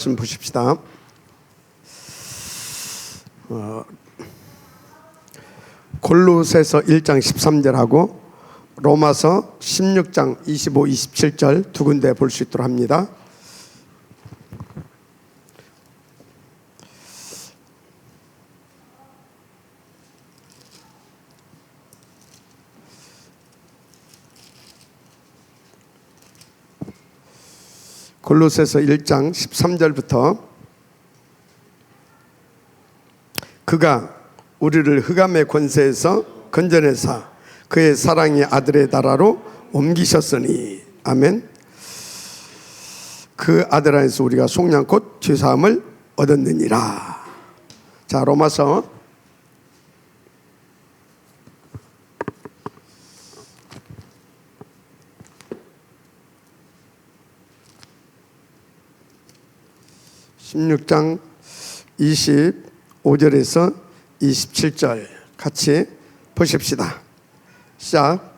좀 보십시다. 골로새서 1장 13절하고 로마서 16장 25, 27절 두 군데 볼 수 있도록 합니다. 골로새서 1장 13절부터 그가 우리를 흑암의 권세에서 건져내사 그의 사랑의 아들의 나라로 옮기셨으니 아멘. 그 아들 안에서 우리가 속량 곧 죄사함을 얻었느니라. 자, 로마서 16장 25절에서 27절 같이 보십시다. 시작.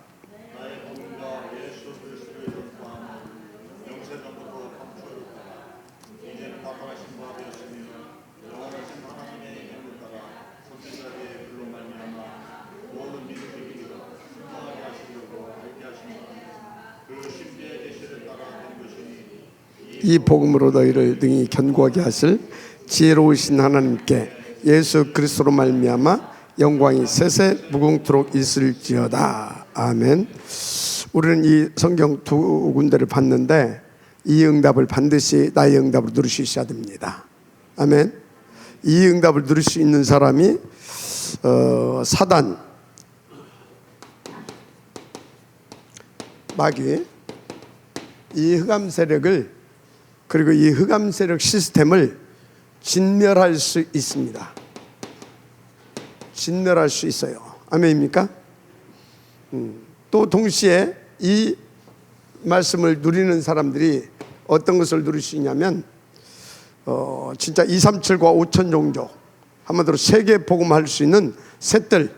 이 복음으로 너희를 능히 견고하게 하실 지혜로우신 하나님께 예수 그리스도로 말미암아 영광이 세세 무궁토록 있을지어다. 아멘. 우리는 이 성경 두 군데를 봤는데 이 응답을 반드시 나의 응답으로 누릴 수 있어야 됩니다. 아멘. 이 응답을 누릴 수 있는 사람이 사단, 마귀, 이 흑암 세력을 그리고 이 흑암 세력 시스템을 진멸할 수 있습니다. 진멸할 수 있어요. 아멘입니까? 또 동시에 이 말씀을 누리는 사람들이 어떤 것을 누릴 수 있냐면 진짜 237과 5천 종족 한마디로 세계 복음할 수 있는 셋들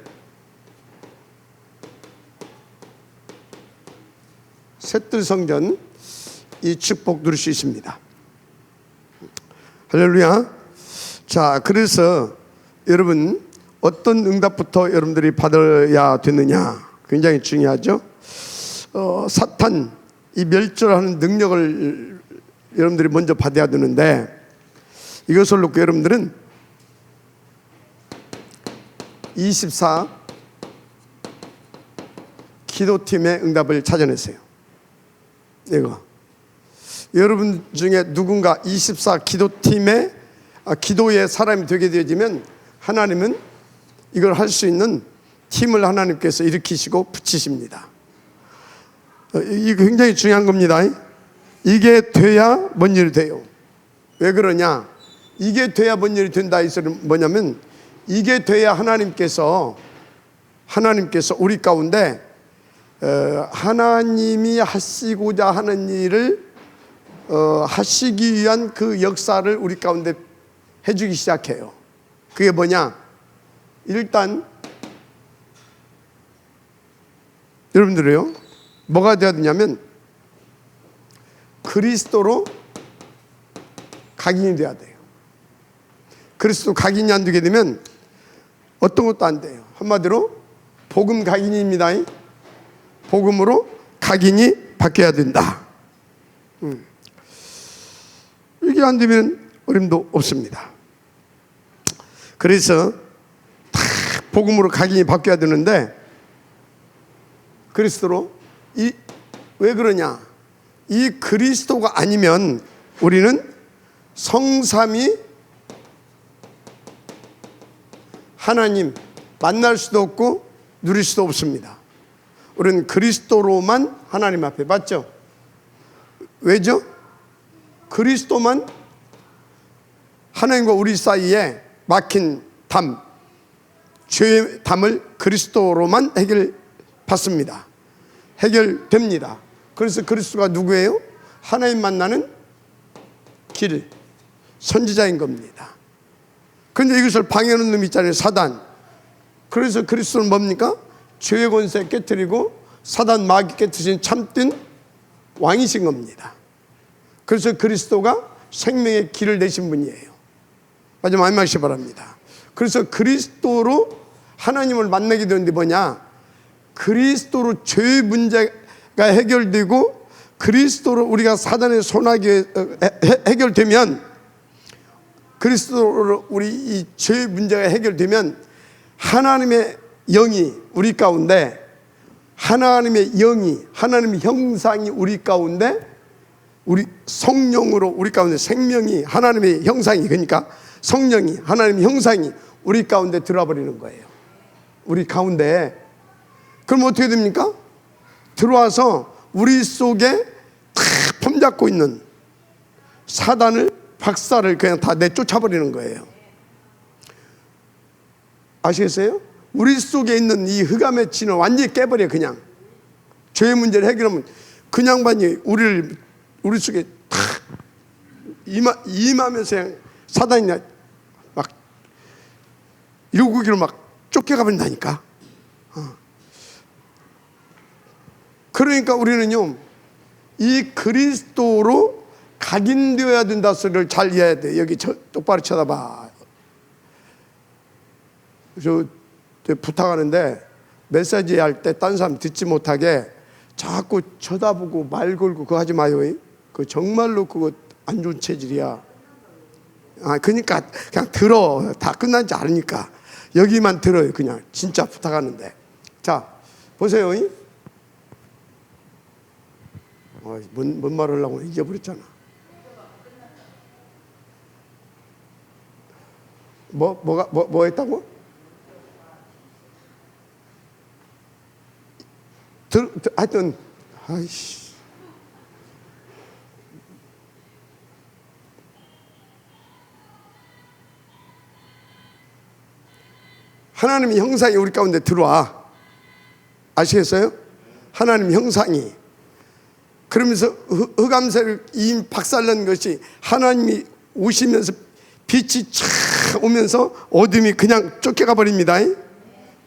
성전 이 축복 누릴 수 있습니다. 할렐루야. 자, 그래서 여러분 어떤 응답부터 여러분들이 받아야 되느냐 굉장히 중요하죠. 사탄 이 멸절하는 능력을 여러분들이 먼저 받아야 되는데 이것을 놓고 여러분들은 24 기도팀의 응답을 찾아내세요. 이거 여러분 중에 누군가 24 기도팀의 기도의 사람이 되게 되어지면 하나님은 이걸 할 수 있는 팀을 하나님께서 일으키시고 붙이십니다. 이게 굉장히 중요한 겁니다. 이게 돼야 뭔 일이 돼요. 왜 그러냐? 이게 돼야 뭔 일이 된다. 이 소리는 뭐냐면 이게 돼야 하나님께서 우리 가운데 하나님이 하시고자 하는 일을 하시기 위한 그 역사를 우리 가운데 해주기 시작해요. 그게 뭐냐? 일단 여러분들이요 뭐가 되어야 되냐면 그리스도로 각인이 돼야 돼요. 그리스도 각인이 안 되게 되면 어떤 것도 안 돼요. 한마디로 복음 각인입니다. 복음으로 각인이 바뀌어야 된다. 이게 안 되면 어림도 없습니다. 그래서 다 복음으로 각인이 바뀌어야 되는데 그리스도로 왜 그러냐? 이 그리스도가 아니면 우리는 성삼위 하나님 만날 수도 없고 누릴 수도 없습니다. 우리는 그리스도로만 하나님 앞에 맞죠? 왜죠? 그리스도만 하나님과 우리 사이에 막힌 담, 죄의 담을 그리스도로만 해결받습니다. 해결됩니다. 그래서 그리스도가 누구예요? 하나님 만나는 길, 선지자인 겁니다. 그런데 이것을 방해하는 놈이 있잖아요. 사단. 그래서 그리스도는 뭡니까? 죄의 권세 깨뜨리고 사단 마귀 깨뜨린 참된 왕이신 겁니다. 그래서 그리스도가 생명의 길을 내신 분이에요. 마지막 한 말씀 바랍니다. 그래서 그리스도로 하나님을 만나게 되는데 뭐냐? 그리스도로 죄의 문제가 해결되고 그리스도로 우리가 사단의 손아귀에 해결되면, 그리스도로 우리 이 죄의 문제가 해결되면 하나님의 영이 우리 가운데, 하나님의 영이, 하나님의 형상이 우리 가운데, 우리 성령으로 우리 가운데 생명이, 하나님의 형상이, 그러니까 성령이, 하나님의 형상이 우리 가운데 들어와 버리는 거예요. 우리 가운데. 그럼 어떻게 됩니까? 들어와서 우리 속에 다 품잡고 있는 사단을, 박사를 그냥 다 내쫓아 버리는 거예요. 아시겠어요? 우리 속에 있는 이 흑암의 진을 완전히 깨버려. 그냥 죄의 문제를 해결하면 그 양반이 우리 속에 탁 임하면서 그냥 사단이 막 일곱기로 막 쫓겨가 버린다니까. 그러니까 우리는요, 이 그리스도로 각인되어야 된다 소리를 잘 이해해야 돼. 여기 똑바로 쳐다봐. 저 부탁하는데 메시지 할 때 딴 사람 듣지 못하게 자꾸 쳐다보고 말 걸고 그거 하지 마요. 그 정말로 그거 안 좋은 체질이야. 그러니까 그냥 들어. 다 끝나지 않으니까 여기만 들어요. 그냥 진짜 부탁하는데. 자, 보세요. 뭔 말을 하려고 잊어버렸잖아. 뭐 했다고? 하여튼, 아이씨. 하나님의 형상이 우리 가운데 들어와. 아시겠어요? 하나님의 형상이. 그러면서 흑암세를 박살낸 것이 하나님이 오시면서 빛이 촥 오면서 어둠이 그냥 쫓겨가 버립니다.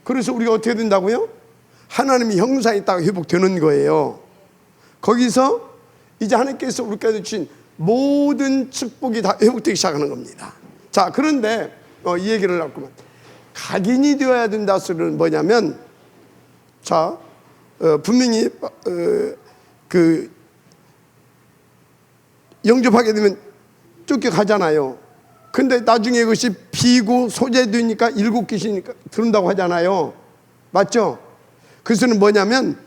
그래서 우리가 어떻게 된다고요? 하나님의 형상이 딱 회복되는 거예요. 거기서 이제 하나님께서 우리까지 주신 모든 축복이 다 회복되기 시작하는 겁니다. 자, 그런데 이 얘기를 하고만 각인이 되어야 된다 소리는 뭐냐면, 자, 분명히 그 영접하게 되면 쫓겨가잖아요. 근데 나중에 이것이 비고 소재되니까 일곱 귀신이니까 들은다고 하잖아요. 맞죠? 그것은 뭐냐면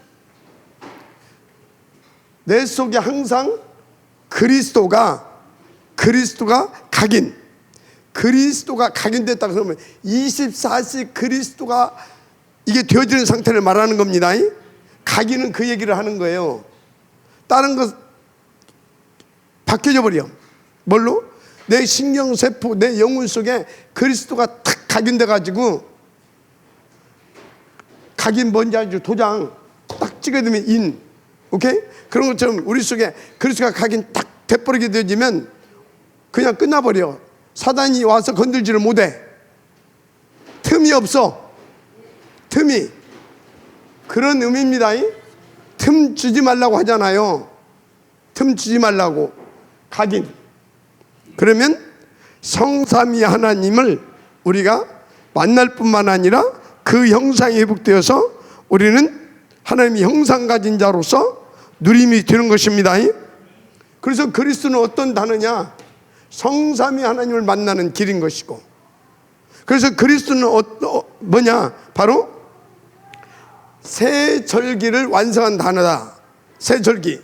내 속에 항상 그리스도가 각인, 그리스도가 각인됐다 그러면 24시 그리스도가 이게 되어지는 상태를 말하는 겁니다. 각인은 그 얘기를 하는 거예요. 다른 것 바뀌어져 버려. 뭘로? 내 신경세포, 내 영혼 속에 그리스도가 탁 각인돼 가지고, 각인 뭔지 알죠? 도장 딱 찍어두면 인. 오케이? 그런 것처럼 우리 속에 그리스도가 각인 딱 돼버리게 되어지면 그냥 끝나버려. 사단이 와서 건들지를 못해. 틈이 없어. 틈이. 그런 의미입니다. 틈 주지 말라고 하잖아요. 틈 주지 말라고. 각인. 그러면 성삼위 하나님을 우리가 만날 뿐만 아니라 그 형상이 회복되어서 우리는 하나님의 형상 가진 자로서 누림이 되는 것입니다. 그래서 그리스도는 어떤 단어냐? 성삼위 하나님을 만나는 길인 것이고, 그래서 그리스도는 뭐냐? 바로 새 절기를 완성한 단어다. 새 절기.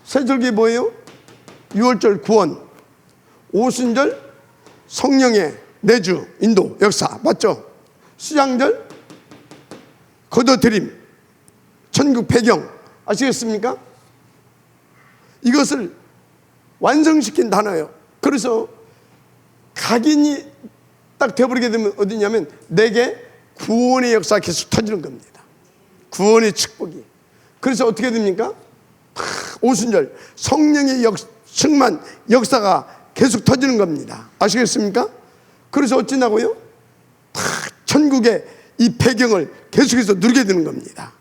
새 절기 뭐예요? 유월절 구원, 오순절 성령의 내주 인도 역사, 맞죠? 수장절 거둬들임, 천국 배경. 아시겠습니까? 이것을 완성시킨 단어예요. 그래서 각인이 딱 되어버리게 되면 어디냐면 내게 구원의 역사가 계속 터지는 겁니다. 구원의 축복이. 그래서 어떻게 됩니까? 오순절 성령의 충만 역사가 계속 터지는 겁니다. 아시겠습니까? 그래서 어찌나고요? 천국의 이 배경을 계속해서 누리게 되는 겁니다.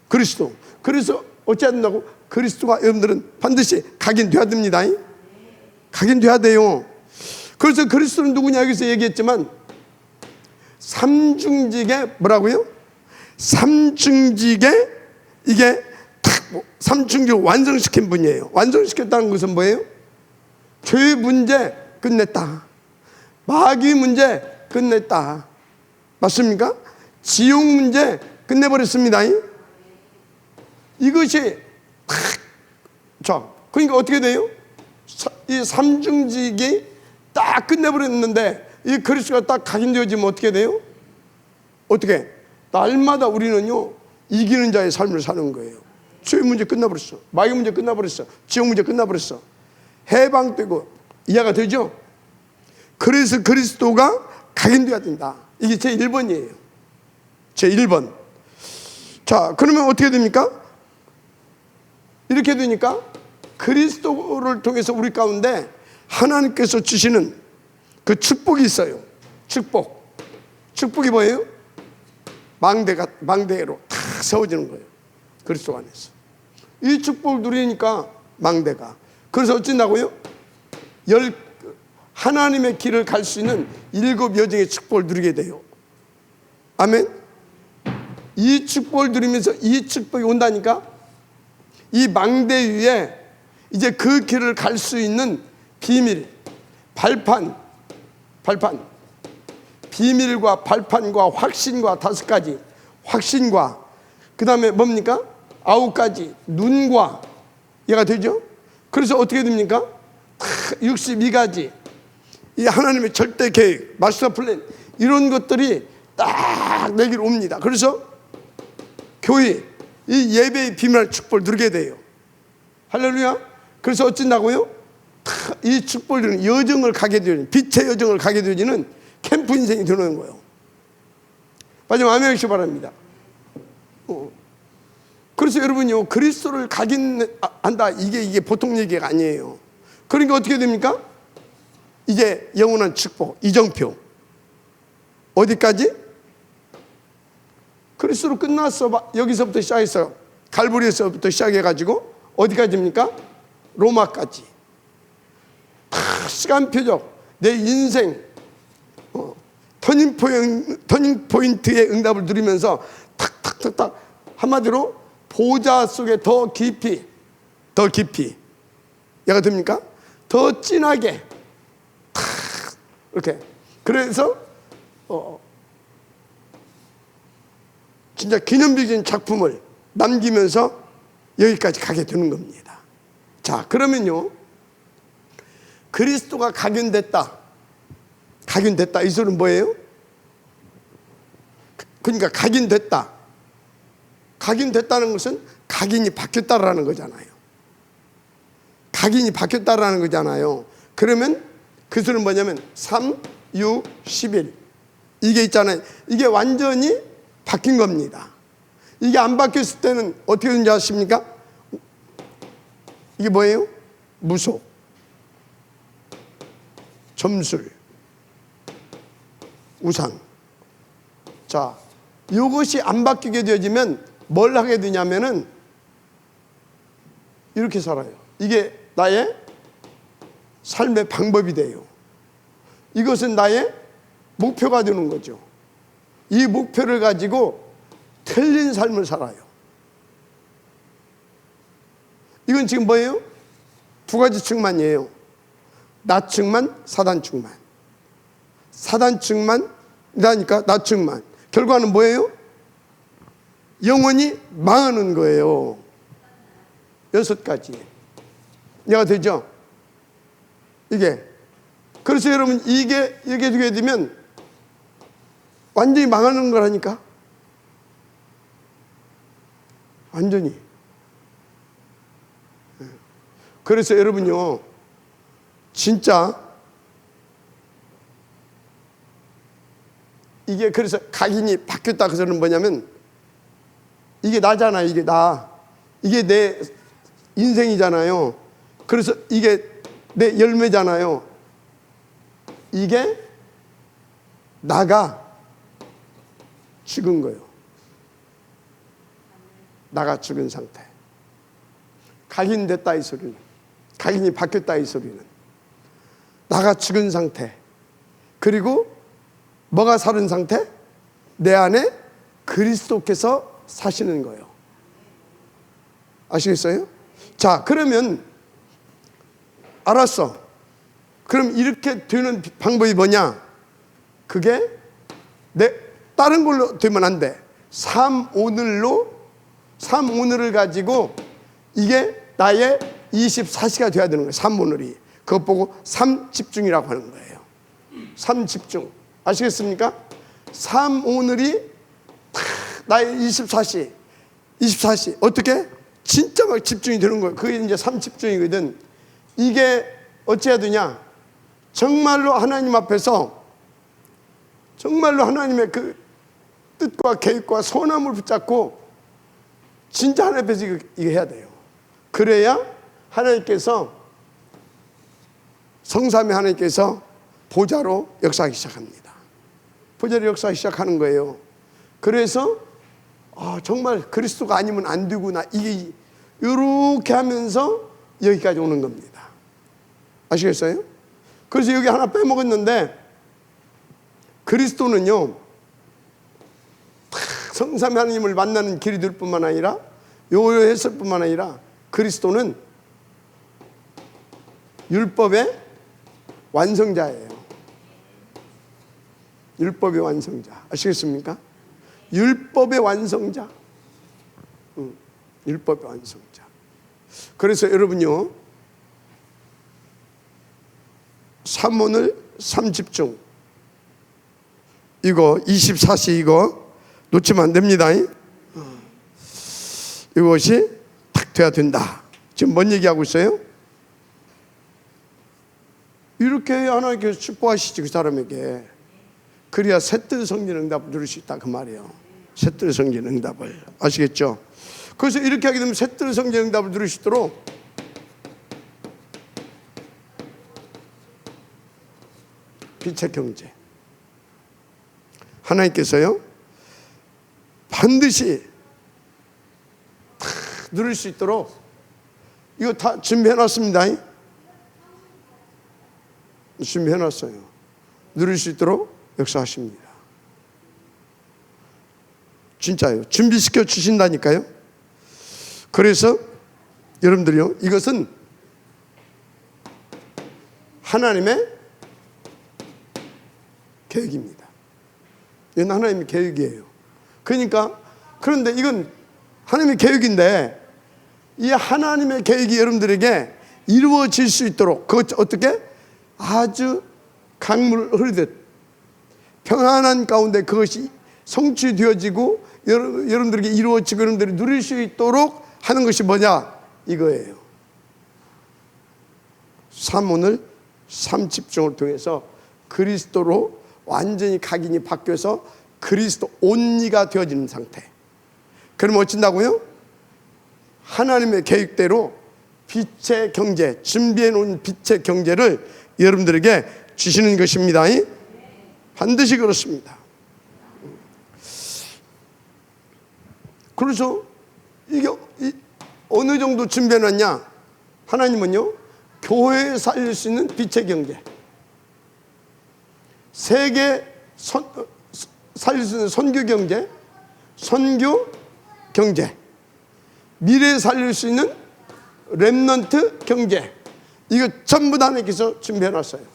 그리스도. 그래서 어찌해야 된다고? 그리스도가 여러분들은 반드시 각인돼야 됩니다. 각인돼야 돼요. 그래서 그리스도는 누구냐 여기서 얘기했지만 삼중직의 뭐라고요? 삼중직의 이게 삼중직을 완성시킨 분이에요. 완성시켰다는 것은 뭐예요? 죄 문제 끝냈다. 마귀 문제 끝냈다. 맞습니까? 지옥 문제 끝내버렸습니다. 이것이 자, 그러니까 어떻게 돼요? 이 삼중직이 딱 끝내버렸는데 이 그리스도가 딱 각인되어지면 어떻게 돼요? 어떻게? 날마다 우리는요 이기는 자의 삶을 사는 거예요. 죄 문제 끝나버렸어. 마귀 문제 끝나버렸어. 지옥 문제 끝나버렸어. 해방되고 이해가 되죠? 그래서 그리스도가 각인되어야 된다. 이게 제 1번이에요. 제 1번. 자, 그러면 어떻게 됩니까? 이렇게 되니까 그리스도를 통해서 우리 가운데 하나님께서 주시는 그 축복이 있어요. 축복이 뭐예요? 망대로 다 세워지는 거예요. 그리스도 안에서. 이 축복을 누리니까 망대가. 그래서 어쩐다고요? 하나님의 길을 갈 수 있는 7 여정의 축복을 누리게 돼요. 아멘. 이 축복을 누리면서 이 축복이 온다니까 이 망대 위에 이제 그 길을 갈 수 있는 비밀, 발판, 비밀과 발판과 확신과 5가지, 확신과 그 다음에 뭡니까? 9가지, 눈과 이해가 되죠? 그래서 어떻게 됩니까? 62가지 이 하나님의 절대 계획, 마스터 플랜 이런 것들이 딱 내길 옵니다. 그래서 교회 이 예배의 비밀 축복을 누리게 돼요. 할렐루야. 그래서 어쩐다고요? 이 축복을 여정을 가게 되는 빛의 여정을 가게 되는 캠프 인생이 되는 거예요. 마지막 아멘 하시기 바랍니다. 그래서 여러분요 그리스도를 각인한다 이게 보통 얘기가 아니에요. 그러니까 어떻게 됩니까? 이제 영원한 축복 이정표 어디까지? 그리스도로 끝났어. 여기서부터 시작해서 갈보리에서부터 시작해가지고 어디까지입니까? 로마까지. 시간표적 내 인생 터닝 포인트의 응답을 누리면서 탁탁탁탁 한마디로 보좌 속에 더 깊이 얘가 됩니까? 더 진하게 이렇게. 그래서 진짜 기념비적인 작품을 남기면서 여기까지 가게 되는 겁니다. 자, 그러면요 그리스도가 각인됐다 이 소리는 뭐예요? 그러니까 각인됐다는 것은 각인이 바뀌었다라는 거잖아요. 각인이 바뀌었다라는 거잖아요. 그러면 그 소리는 뭐냐면 3, 6, 11 이게 있잖아요. 이게 완전히 바뀐 겁니다. 이게 안 바뀌었을 때는 어떻게 되는지 아십니까? 이게 뭐예요? 무속, 점술, 우상. 자, 이것이 안 바뀌게 되어지면 뭘 하게 되냐면은 이렇게 살아요. 이게 나의 삶의 방법이 돼요. 이것은 나의 목표가 되는 거죠. 이 목표를 가지고 틀린 삶을 살아요. 이건 지금 뭐예요? 2가지 측만이에요. 나 측만, 사단 측만. 사단 측만, 그러니까 나 측만. 결과는 뭐예요? 영원히 망하는 거예요. 6가지. 이해가 되죠? 이게. 그래서 여러분 이게 되게 되면 완전히 망하는 거라니까. 완전히. 그래서 여러분요 진짜 이게 그래서 각인이 바뀌었다 그 소리는 뭐냐면 이게 나잖아. 이게 내 인생이잖아요. 그래서 이게 내 열매잖아요. 이게 나가 죽은 거예요. 나가 죽은 상태. 각인됐다 이 소리는, 각인이 바뀌었다 이 소리는, 나가 죽은 상태, 그리고 뭐가 살은 상태? 내 안에 그리스도께서 사시는 거예요. 아시겠어요? 자, 그러면 알았어. 그럼 이렇게 되는 방법이 뭐냐? 그게 다른 걸로 되면 안 돼. 삶 오늘을 가지고 이게 나의 24시가 돼야 되는 거예요. 삶 오늘이. 그것 보고 삶 집중이라고 하는 거예요. 삶 집중. 아시겠습니까? 삶 오늘이 나의 24시. 어떻게? 진짜 막 집중이 되는 거예요. 그게 이제 삶 집중이거든. 이게 어찌해야 되냐? 정말로 하나님 앞에서, 정말로 하나님의 그 뜻과 계획과 소원함을 붙잡고 진짜 하나님 앞에서 이거 해야 돼요. 그래야 하나님께서, 성삼위 하나님께서 보좌로 역사하기 시작합니다. 보좌로 역사하기 시작하는 거예요. 그래서 정말 그리스도가 아니면 안 되구나, 이게 이렇게 하면서 여기까지 오는 겁니다. 아시겠어요? 그래서 여기 하나 빼먹었는데, 그리스도는요 성삼위 하나님을 만나는 길이 될 뿐만 아니라, 요했을 뿐만 아니라, 그리스도는 율법의 완성자예요. 율법의 완성자. 아시겠습니까? 율법의 완성자. 율법의 완성자. 그래서 여러분요, 삼오늘 삼집중, 이거 24시 이거 놓치면 안 됩니다. 이것이 딱 돼야 된다. 지금 뭔 얘기하고 있어요? 이렇게 하나님께서 축복하시지, 그 사람에게. 그래야 새뜰 성전 응답을 누릴 수 있다, 그 말이에요. 새뜰 성전 응답을. 아시겠죠? 그래서 이렇게 하게 되면 새뜰 성전 응답을 누릴 수 있도록 빛의 경제, 하나님께서요 반드시 누릴 수 있도록 이거 다 준비해놨습니다. 준비해놨어요. 누릴 수 있도록 역사하십니다. 진짜요. 준비시켜 주신다니까요. 그래서 여러분들이요, 이것은 하나님의 계획입니다. 이건 하나님의 계획이에요. 그러니까, 그런데 이건 하나님의 계획인데, 이 하나님의 계획이 여러분들에게 이루어질 수 있도록, 그것 어떻게? 아주 강물 흐르듯 평안한 가운데 그것이 성취되어지고 여러분들에게 이루어지고 여러분들이 누릴 수 있도록 하는 것이 뭐냐? 이거예요. 삼오늘 삼집중을 통해서 그리스도로 완전히 각인이 바뀌어서 그리스도 온리가 되어지는 상태. 그럼 어쩐다고요? 하나님의 계획대로 빛의 경제, 준비해 놓은 빛의 경제를 여러분들에게 주시는 것입니다. 반드시 그렇습니다. 그래서 이게 어느 정도 준비해 놨냐? 하나님은요, 교회에 살릴 수 있는 빛의 경제, 세계 살릴 수 있는 선교 경제, 선교 경제, 미래에 살릴 수 있는 렘넌트 경제, 이거 전부 다 하나님께서 준비해 놨어요.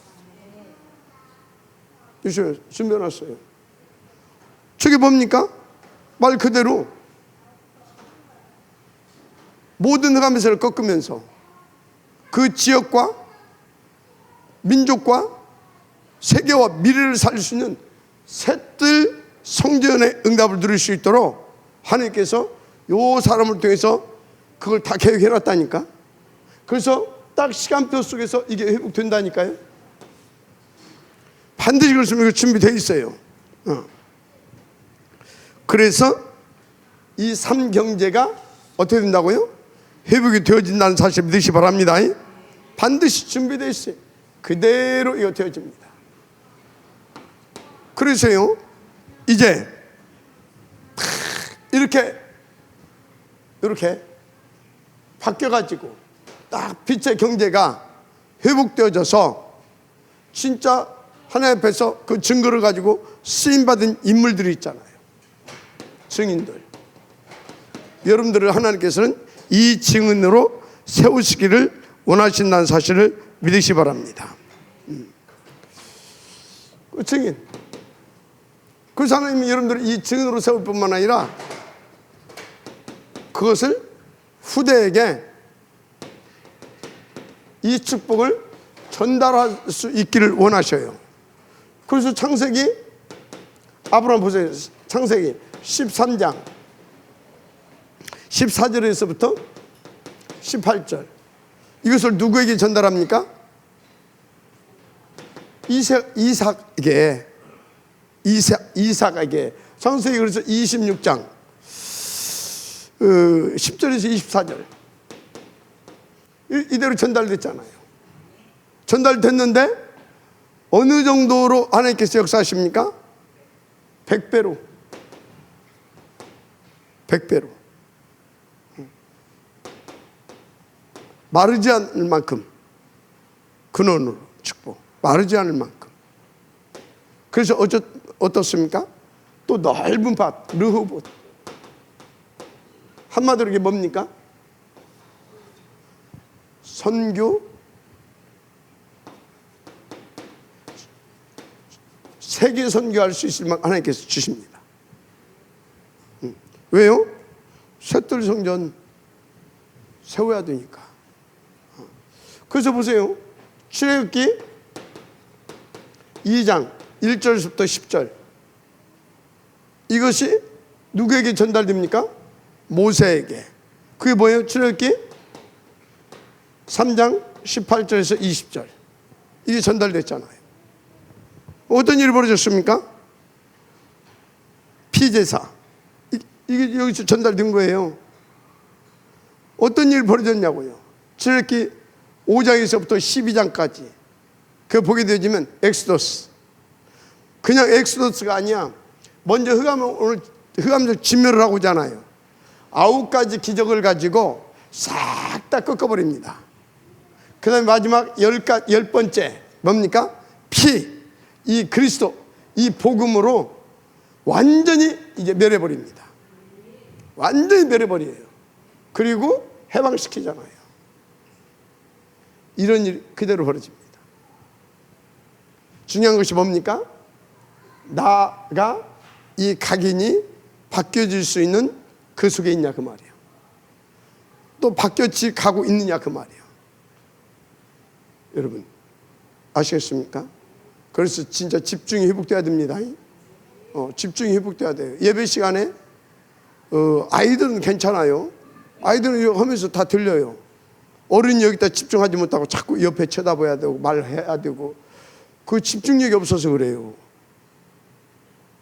준비해 놨어요. 저게 뭡니까? 말 그대로 모든 흑암에서를 꺾으면서 그 지역과 민족과 세계와 미래를 살릴 수 있는 새뜰 성전의 응답을 누릴 수 있도록 하나님께서 요 사람을 통해서 그걸 다 계획해 놨다니까. 그래서 딱 시간표 속에서 이게 회복된다니까요. 반드시 그렇습니다. 준비되어 있어요. 그래서 이 삼경제가 어떻게 된다고요? 회복이 되어진다는 사실 믿으시기 바랍니다. 반드시 준비되어 있어요. 그대로 이거 되어집니다. 그래서요, 이제 바뀌어가지고 딱 빛의 경제가 회복되어져서 진짜 하나님 앞에서 그 증거를 가지고 쓰임받은 인물들이 있잖아요. 증인들. 여러분들을 하나님께서는 이 증인으로 세우시기를 원하신다는 사실을 믿으시 바랍니다. 그 증인. 그 하나님이 여러분들을 이 증인으로 세울 뿐만 아니라 그것을 후대에게 이 축복을 전달할 수 있기를 원하셔요. 그래서 창세기, 아브라함 보세요. 창세기 13장 14절에서부터 18절. 이것을 누구에게 전달합니까? 이삭에게. 창세기 그래서 26장 10절에서 24절. 이대로 전달됐잖아요. 전달됐는데 어느 정도로 하나님께서 역사하십니까? 100배로. 100배로. 마르지 않을 만큼 근원으로 축복. 마르지 않을 만큼. 그래서 어떻습니까? 또 넓은 밭, 르호봇. 한마디로 이게 뭡니까? 선교, 세계 선교할 수 있을 만큼 하나님께서 주십니다. 왜요? 셋들 성전 세워야 되니까. 그래서 보세요. 출애굽기 2장 1절부터 10절. 이것이 누구에게 전달됩니까? 모세에게. 그게 뭐예요? 출애굽기 3장 18절에서 20절. 이게 전달됐잖아요. 어떤 일이 벌어졌습니까? 피제사. 이게 여기서 전달된 거예요. 어떤 일이 벌어졌냐고요? 출애굽기 5장에서부터 12장까지 그 보게 되어지면 엑소더스. 그냥 엑소더스가 아니야. 먼저 오늘 흑암적 진멸을 하고자 하나요. 9가지 기적을 가지고 싹 다 꺾어버립니다. 그 다음에 마지막 10번째 뭡니까? 이 그리스도, 이 복음으로 완전히 이제 멸해버립니다. 완전히 멸해버려요. 그리고 해방시키잖아요. 이런 일이 그대로 벌어집니다. 중요한 것이 뭡니까? 나가 이 각인이 바뀌어질 수 있는 그 속에 있냐 그 말이에요. 또 바뀌어지 가고 있느냐 그 말이에요. 여러분 아시겠습니까? 그래서 진짜 집중이 회복돼야 됩니다. 집중이 회복돼야 돼요. 예배 시간에 아이들은 괜찮아요. 아이들은 하면서 다 들려요. 어른이 여기다 집중하지 못하고 자꾸 옆에 쳐다봐야 되고 말해야 되고 그 집중력이 없어서 그래요.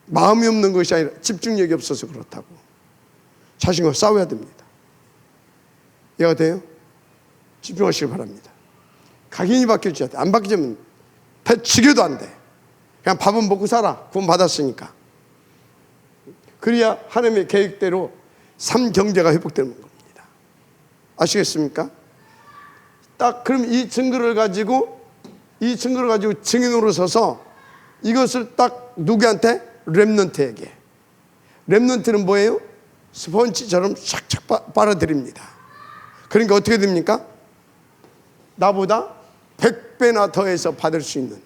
마음이 없는 것이 아니라 집중력이 없어서 그렇다고. 자신과 싸워야 됩니다. 이해가 돼요? 집중하시기 바랍니다. 각인이 바뀌어줘야 돼. 안 바뀌면 배 죽여도 안 돼. 그냥 밥은 먹고 살아. 구원 받았으니까. 그래야 하나님의 계획대로 삶 경제가 회복되는 겁니다. 아시겠습니까? 딱 그럼 이 증거를 가지고 증인으로 서서 이것을 딱 누구한테? 렘넌트에게. 렘넌트는 뭐예요? 스펀지처럼 샥샥 빨아들입니다. 그러니까 어떻게 됩니까? 나보다 100배나 더해서 받을 수 있는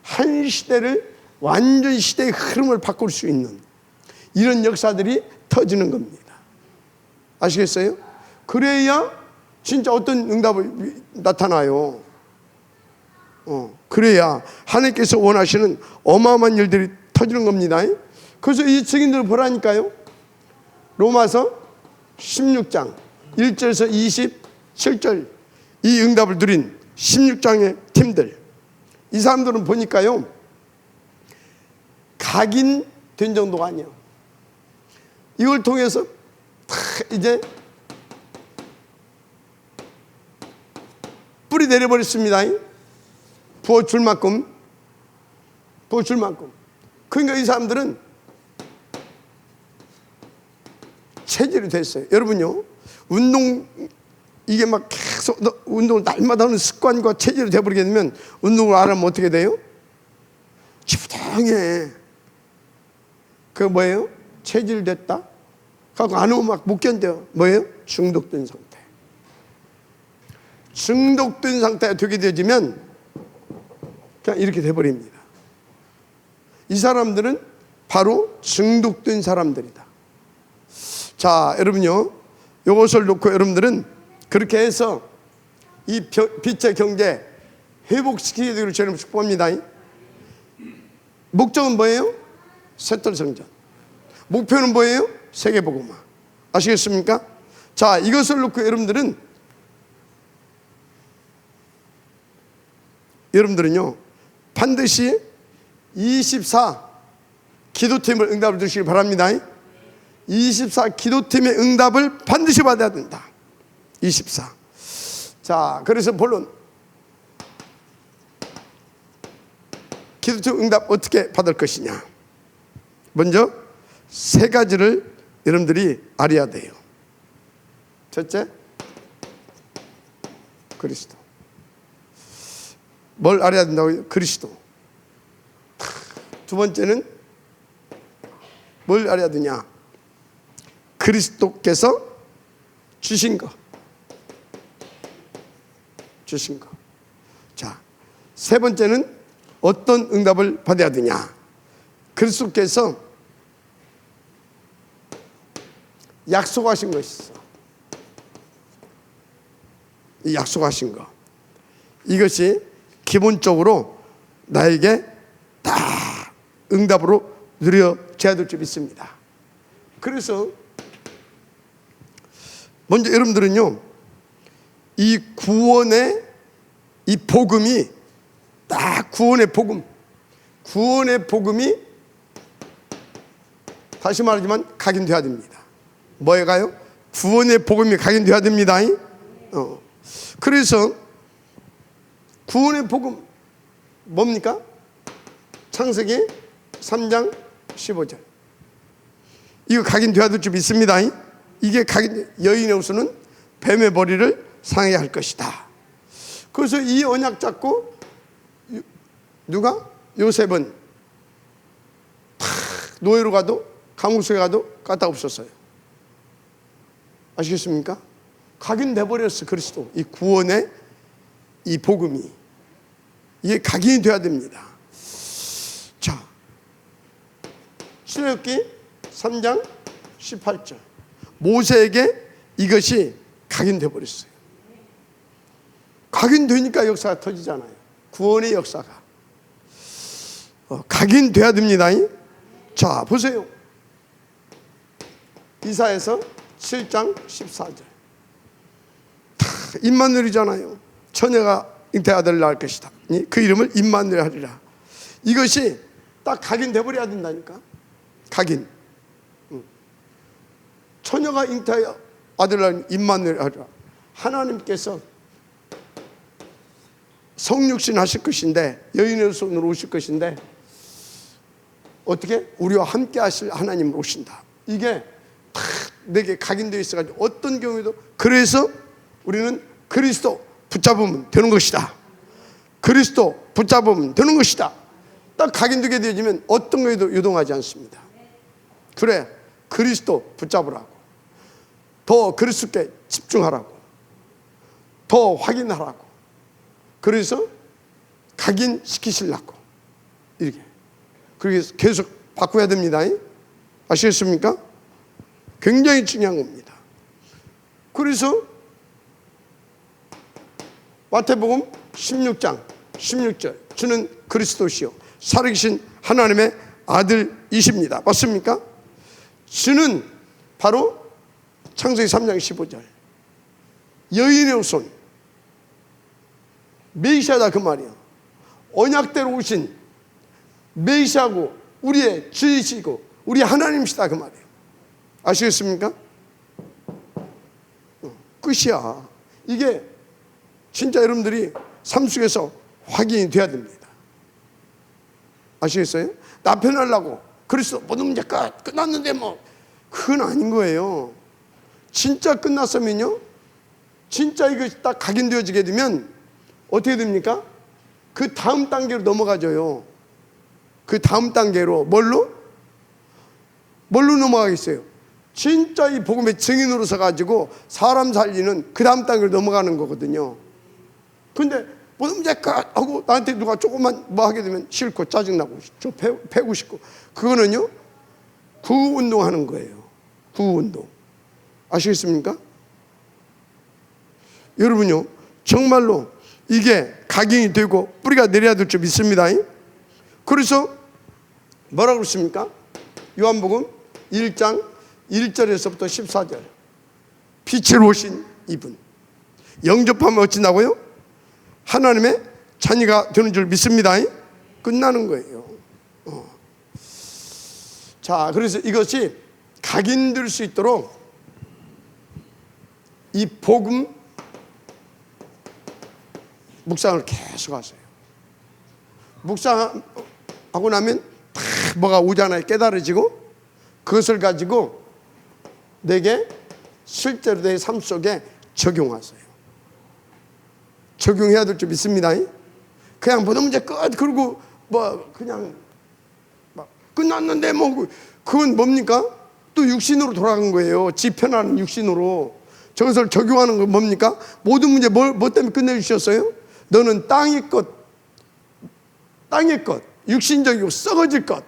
한 시대를 완전 시대의 흐름을 바꿀 수 있는 이런 역사들이 터지는 겁니다. 아시겠어요? 그래야 진짜 어떤 응답이 나타나요. 그래야 하나님께서 원하시는 어마어마한 일들이 터지는 겁니다. 그래서 이 증인들을 보라니까요. 로마서 16장 1절에서 27절 이 응답을 누린 16장의 팀들, 이 사람들은 보니까요 각인된 정도가 아니에요. 이걸 통해서 이제 뿌리 내려버렸습니다. 부어줄 만큼. 그러니까 이 사람들은 체질이 됐어요. 여러분요, 운동 이게 막 계속 운동을 날마다 하는 습관과 체질이 돼버리게 되면 운동을 안 하면 어떻게 돼요? 지부당해. 그게 뭐예요? 체질됐다? 갖고 안 하면 막 못 견뎌. 뭐예요? 중독된 상태. 중독된 상태가 되게 되어지면 그냥 이렇게 돼버립니다. 이 사람들은 바로 중독된 사람들이다. 자, 여러분요, 이것을 놓고 여러분들은 그렇게 해서 이 빛의 경제 회복시키게 되기를 저는 축복합니다. 목적은 뭐예요? 새떨성전. 목표는 뭐예요? 세계복음화. 아시겠습니까? 자, 이것을 놓고 여러분들은요 반드시 24 기도팀을 응답을 주시길 바랍니다. 24 기도팀의 응답을 반드시 받아야 된다. 24. 자, 그래서 본론 기도팀 응답 어떻게 받을 것이냐. 먼저 세 가지를 여러분들이 알아야 돼요. 첫째, 그리스도. 뭘 알아야 된다고요? 그리스도. 두 번째는 뭘 알아야 되냐? 그리스도께서 주신 것. 주신 것. 자, 세 번째는 어떤 응답을 받아야 되냐? 그리스도께서 약속하신 것이 있어. 이 약속하신 것. 이것이 기본적으로 나에게 다 응답으로 누려져야 될 줄 믿습니다. 그래서 먼저 여러분들은요, 이 구원의 이 복음이 딱 구원의 복음이 다시 말하지만 각인돼야 됩니다. 뭐예가요? 구원의 복음이 각인돼야 됩니다. 그래서 구원의 복음 뭡니까? 창세기 3장 15절. 이거 각인돼야 될 줄 믿습니다. 이게 각인, 여인의 후손은 뱀의 머리를 상하게 할 것이다. 그래서 이 언약 잡고 누가? 요셉은 노예로 가도 감옥 속에 가도 까딱없었어요. 아시겠습니까? 각인돼 버렸어. 그리스도 이 구원의 이 복음이 이게 각인이 돼야 됩니다. 자, 출애굽기 3장 18절. 모세에게 이것이 각인돼 버렸어요. 각인되니까 역사가 터지잖아요. 구원의 역사가 각인돼야 됩니다. 자, 보세요. 이사야서 7장 14절. 임마누엘이잖아요. 처녀가 잉태한 아들을 낳을 것이다. 그 이름을 임마누엘 하리라. 이것이 딱 각인돼 버려야 된다니까. 각인. 처녀가 잉태한 아들을 낳은 임마누엘 하리라. 하나님께서 성육신 하실 것인데, 여인의 손으로 오실 것인데, 어떻게? 우리와 함께 하실 하나님으로 오신다. 이게 딱 내게 각인되어 있어가지고 어떤 경우에도, 그래서 우리는 그리스도 붙잡으면 되는 것이다. 그리스도 붙잡으면 되는 것이다. 딱 각인되게 되어지면 어떤 거에도 유동하지 않습니다. 그래, 그리스도 붙잡으라고, 더 그리스도께 집중하라고, 더 확인하라고, 그래서 각인시키시려고, 이렇게. 그래서 계속 바꿔야 됩니다. 아시겠습니까? 굉장히 중요한 겁니다. 그래서 마태복음 16장 16절, 주는 그리스도시요 살아계신 하나님의 아들이십니다. 맞습니까? 주는 바로 창세기 3장 15절, 여인의 후손 메시아다 그 말이야. 언약대로 오신 메시아고 우리의 주이시고 우리 하나님이시다 그 말이에요. 아시겠습니까? 끝이야. 이게 진짜 여러분들이 삶 속에서 확인이 돼야 됩니다. 아시겠어요? 나 편하려고 그리스도 모든 문제 끝났는데 뭐, 그건 아닌 거예요. 진짜 끝났으면요, 진짜 이것이 딱 각인되어지게 되면 어떻게 됩니까? 그 다음 단계로 넘어가져요. 그 다음 단계로 뭘로 넘어가겠어요? 진짜 이 복음의 증인으로 서가지고 사람 살리는 그 다음 단계로 넘어가는 거거든요. 근데 뭐 문제 하고 나한테 누가 조금만 뭐 하게 되면 싫고 짜증나고 좀 패고 싶고, 그거는요 구운동 하는 거예요. 구운동. 아시겠습니까? 여러분요, 정말로 이게 각인이 되고 뿌리가 내려야 될 줄 믿습니다. 그래서 뭐라고 그랬습니까? 요한복음 1장 1절에서부터 14절. 빛을 오신 이분 영접하면 어찌나고요? 하나님의 자녀가 되는 줄 믿습니다. 끝나는 거예요. 자, 그래서 이것이 각인될 수 있도록 이 복음 묵상을 계속 하세요. 묵상하고 나면 다 뭐가 오잖아요. 깨달아지고, 그것을 가지고 내게 실제로 내 삶 속에 적용하세요. 적용해야 될 줄 믿습니다. 그냥 모든 문제 끝, 그리고 뭐 그냥 막 끝났는데 뭐 그건 뭡니까? 또 육신으로 돌아간 거예요. 지 편한 육신으로. 저것을 적용하는 건 뭡니까? 모든 문제 뭐 때문에 끝내주셨어요? 너는 땅의 것, 육신적이고 썩어질 것,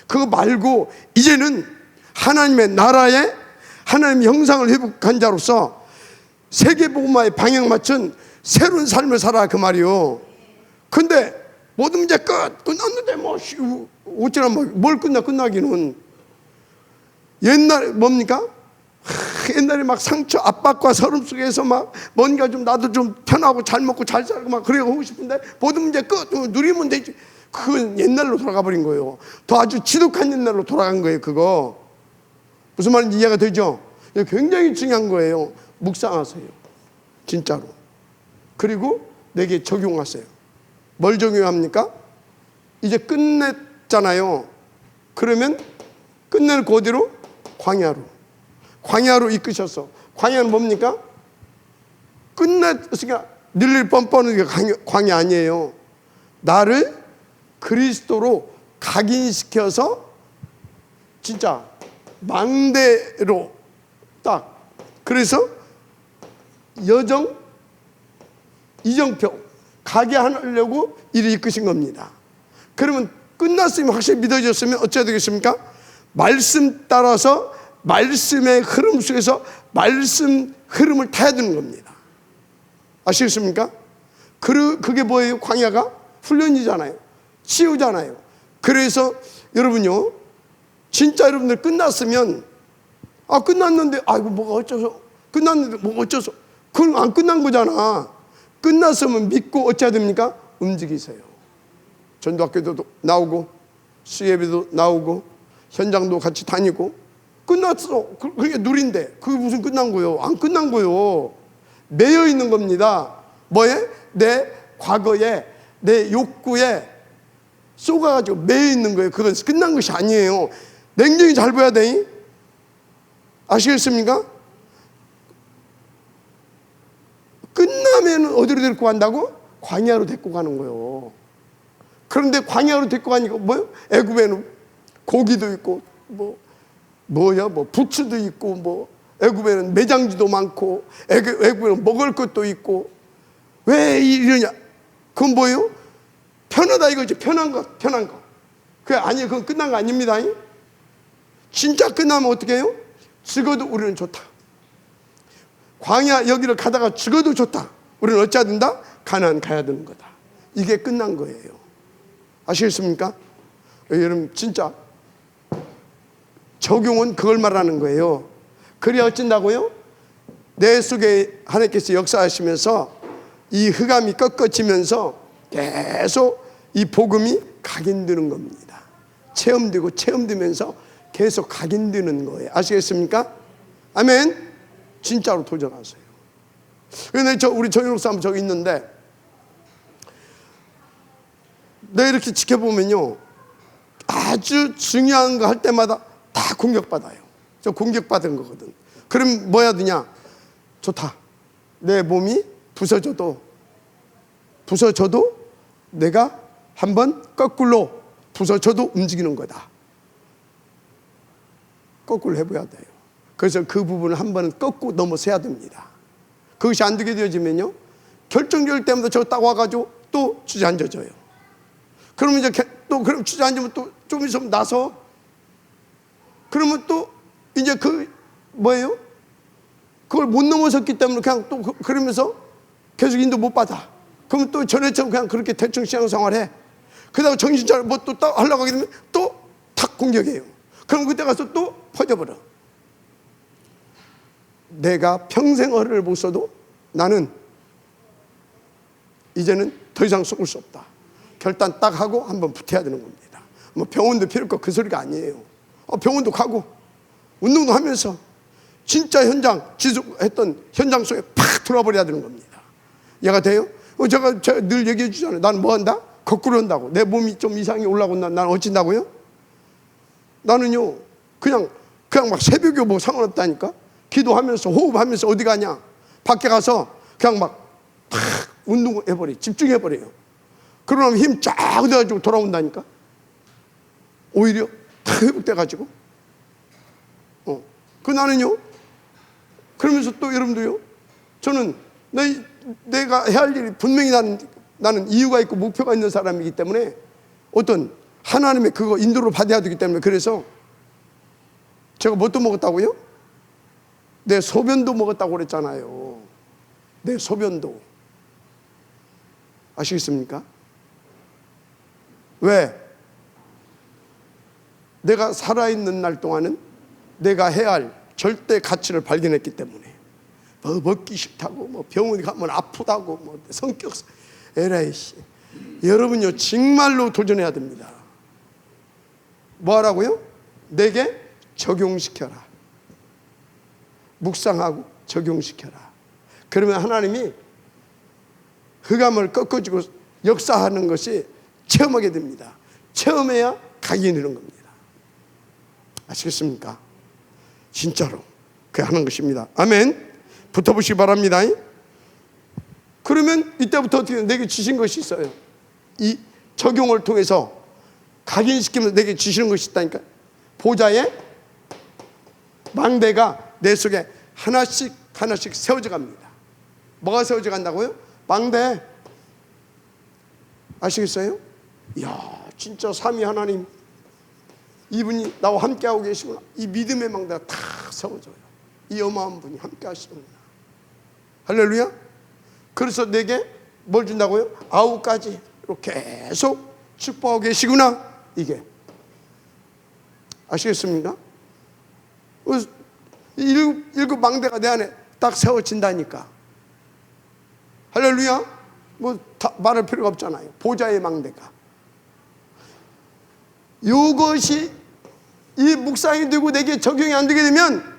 그거 말고 이제는 하나님의 나라에 하나님의 형상을 회복한 자로서 세계복음화의 방향 맞춘 새로운 삶을 살아, 그 말이요. 근데 모든 문제 끝났는데 뭐 어쩌나 뭘 끝나기는. 옛날에 뭡니까? 옛날에 막 상처, 압박과 서름 속에서 막 뭔가 좀 나도 좀 편하고 잘 먹고 잘 살고 막 그래 하고 싶은데 모든 문제 끝, 누리면 되지. 그건 옛날로 돌아가 버린 거예요. 더 아주 지독한 옛날로 돌아간 거예요. 그거 무슨 말인지 이해가 되죠? 굉장히 중요한 거예요. 묵상하세요, 진짜로. 그리고 내게 적용하세요. 뭘 적용합니까? 이제 끝냈잖아요. 그러면 끝낼 그 어디로? 광야로 이끄셔서. 광야는 뭡니까? 끝냈으니까 늘릴 뻔뻔한 게 광야 아니에요. 나를 그리스도로 각인시켜서 진짜 망대로 딱, 그래서 이정표 가게 하려고 이를 이끄신 겁니다. 그러면 끝났으면 확실히 믿어졌으면 어찌해야 되겠습니까? 말씀 따라서 말씀의 흐름 속에서 말씀 흐름을 타야 되는 겁니다. 아시겠습니까? 그게 뭐예요? 광야가 훈련이잖아요. 치유잖아요. 그래서 여러분요, 진짜 여러분들 끝났으면 끝났는데 아이고 뭐가 어쩌서, 끝났는데 뭐가 어쩌서, 그건 안 끝난 거잖아. 끝났으면 믿고 어찌해야 됩니까? 움직이세요. 전도학교도 나오고 수예비도 나오고 현장도 같이 다니고 끝났어. 그게 누린데 그게 무슨 끝난 거요? 안 끝난 거요. 매여 있는 겁니다. 뭐에? 내 과거에, 내 욕구에 쏘가가지고 매여 있는 거예요. 그건 끝난 것이 아니에요. 냉정히 잘 봐야 돼. 아시겠습니까? 끝나면 어디로 데리고 간다고? 광야로 데리고 가는 거예요. 그런데 광야로 데리고 가니까 뭐요? 애굽에는 고기도 있고 부추도 있고 애굽에는 매장지도 많고 애굽에는 먹을 것도 있고. 왜 이러냐? 그건 뭐예요? 편하다 이거지. 편한 거. 그게 아니에요. 그건 끝난 거 아닙니다. 진짜 끝나면 어떻게 해요? 죽어도 우리는 좋다. 광야 여기를 가다가 죽어도 좋다. 우리는 어찌해야 된다? 가나안 가야 되는 거다. 이게 끝난 거예요. 아시겠습니까? 여러분 진짜 적용은 그걸 말하는 거예요. 그래야 어쩐다고요? 내 속에 하나님께서 역사하시면서 이 흑암이 꺾어지면서 계속 이 복음이 각인되는 겁니다. 체험되면서 계속 각인되는 거예요. 아시겠습니까? 아멘. 진짜로 도전하세요. 그런데 우리 정윤욱 사람 저기 있는데, 내가 이렇게 지켜보면요, 아주 중요한 거 할 때마다 다 공격받아요. 저 공격받은 거거든. 그럼 뭐 해야 되냐? 좋다. 내 몸이 부서져도 내가 한번 거꾸로 부서져도 움직이는 거다. 거꾸로 해봐야 돼요. 그래서 그 부분을 한 번은 꺾고 넘어서야 됩니다. 그것이 안 되게 되어지면요, 결정적일 때마다 저 딱 와가지고 또 주저앉아져요. 그러면 이제 또 그럼 주저앉으면 또 좀 있으면 나서, 그러면 또 이제 그 뭐예요? 그걸 못 넘어섰기 때문에 그냥 또 그러면서 계속 인도 못 받아. 그러면 또 전에처럼 그냥 그렇게 대충 신앙생활해. 그러다가 정신 차려 뭐 또 딱 하려고 하게 되면 또 탁 공격해요. 그럼 그때 가서 또 퍼져버려. 내가 평생 허리를 못 써도 나는 이제는 더 이상 속을 수 없다. 결단 딱 하고 한번 붙어야 되는 겁니다. 뭐 병원도 필요 없고 그 소리가 아니에요. 병원도 가고 운동도 하면서 진짜 지속했던 현장 속에 팍 들어버려야 되는 겁니다. 이해가 돼요? 제가 늘 얘기해 주잖아요. 나는 뭐 한다? 거꾸로 한다고. 내 몸이 좀 이상이 올라온다. 나는 어찐다고요? 나는요, 그냥 막 새벽에 뭐 상관없다니까? 기도하면서 호흡하면서 어디 가냐? 밖에 가서 그냥 막 팍 운동해버려. 집중해버려요. 그러면 힘 쫙 얻어가지고 돌아온다니까? 오히려 다 회복돼가지고. 나는요, 그러면서 또 여러분도요, 저는 내가 해야 할 일이 분명히 나는 이유가 있고 목표가 있는 사람이기 때문에 어떤 하나님의 그거 인도를 받아야 되기 때문에, 그래서 제가 뭣도 먹었다고요? 내 소변도 먹었다고 그랬잖아요. 내 소변도. 아시겠습니까? 왜? 내가 살아있는 날 동안은 내가 해야 할 절대 가치를 발견했기 때문에, 뭐 먹기 싫다고, 뭐 병원 가면 아프다고, 뭐 성격 에라이씨. 여러분요, 정말로 도전해야 됩니다. 뭐 하라고요? 내게 적용시켜라. 묵상하고 적용시켜라. 그러면 하나님이 흑암을 꺾어주고 역사하는 것이 체험하게 됩니다. 체험해야 각인이는 겁니다. 아시겠습니까? 진짜로 그 하는 것입니다. 아멘. 붙어보시기 바랍니다. 그러면 이때부터 어떻게 내게 주신 것이 있어요. 이 적용을 통해서 각인시키면서 내게 주시는 것이 있다니까. 보좌의 망대가 내 속에 하나씩 세워져 갑니다. 뭐가 세워져 간다고요? 망대. 아시겠어요? 이야, 진짜 삼위 하나님, 이분이 나와 함께하고 계시구나. 이 믿음의 망대가 다 세워져요. 이 어마어마한 분이 함께 하시는구나. 할렐루야. 그래서 내게 뭘 준다고요? 아우까지 계속 축복하고 계시구나. 이게 아시겠습니까? 일곱 망대가 내 안에 딱 세워진다니까. 할렐루야. 뭐 다 말할 필요가 없잖아요. 보좌의 망대가. 이것이 이 묵상이 되고 내게 적용이 안 되게 되면,